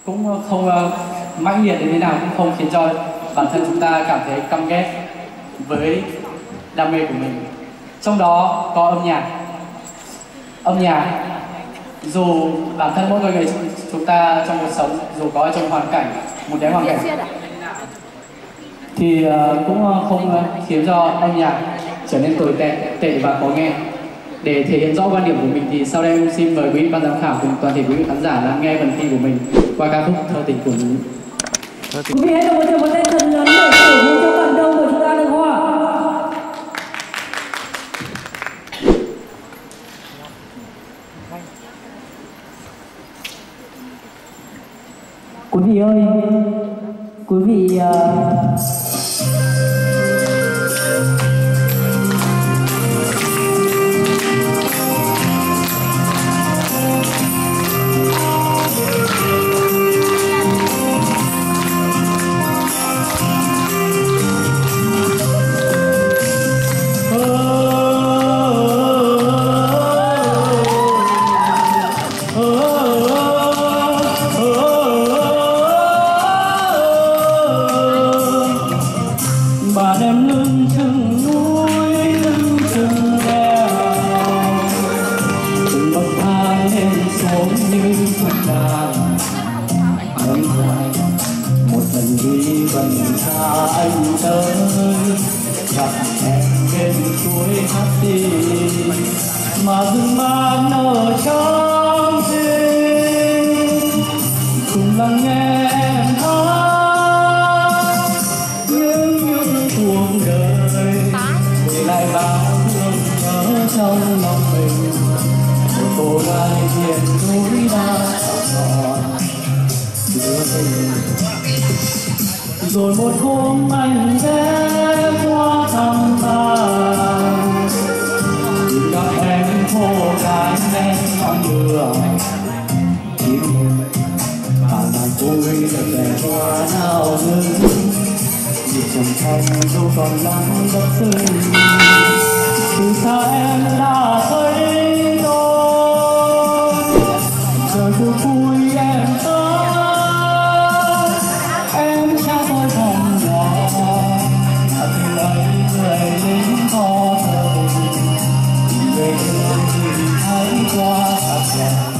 cũng không mãnh liệt đến thế nào, cũng không khiến cho bản thân chúng ta cảm thấy căm ghét với đam mê của mình. Trong đó có âm nhạc. Âm nhạc, dù bản thân mỗi người chúng ta trong cuộc sống, dù có trong hoàn cảnh, một cái hoàn cảnh thì cũng không khiến cho âm nhạc trở nên tồi tệ và khó nghe. Để thể hiện rõ quan điểm của mình thì sau đây em xin mời quý vị ban giám khảo cùng toàn thể quý vị khán giả lắng nghe phần thi của mình qua ca khúc Thơ Tình của Núi. Quý vị hãy đồng một tay thật lớn để cổ vũ cho bạn đông của chúng ta được không ạ? Quý vị ơi, quý vị bà đem lưng chừng núi lưng chừng đèo, từng bậc thang lên xuống như con đàn âm hoài. Một lần đi vần xa anh tới gặp em bên suối hát đi, mà rừng mang nở trong tim cùng lắng nghe em hát những cuộc đời, để lại bao thương nhớ trong lòng mình. Một cô gái miền núi đã ngọt đưa tình, rồi một hôm anh ghé qua thăm bạn, tìm gặp em cô gái em con đường tim và nàng vui được vẻ hoa nào ngừng, nhịp trầm thanh dù còn nắng đất rơi. Từ xa em đã thấy tôi, giờ cứ vui em tới, em cha tôi thầm nhỏ tìm lấy người lính có thời, về người nhìn thấy qua thật đẹp.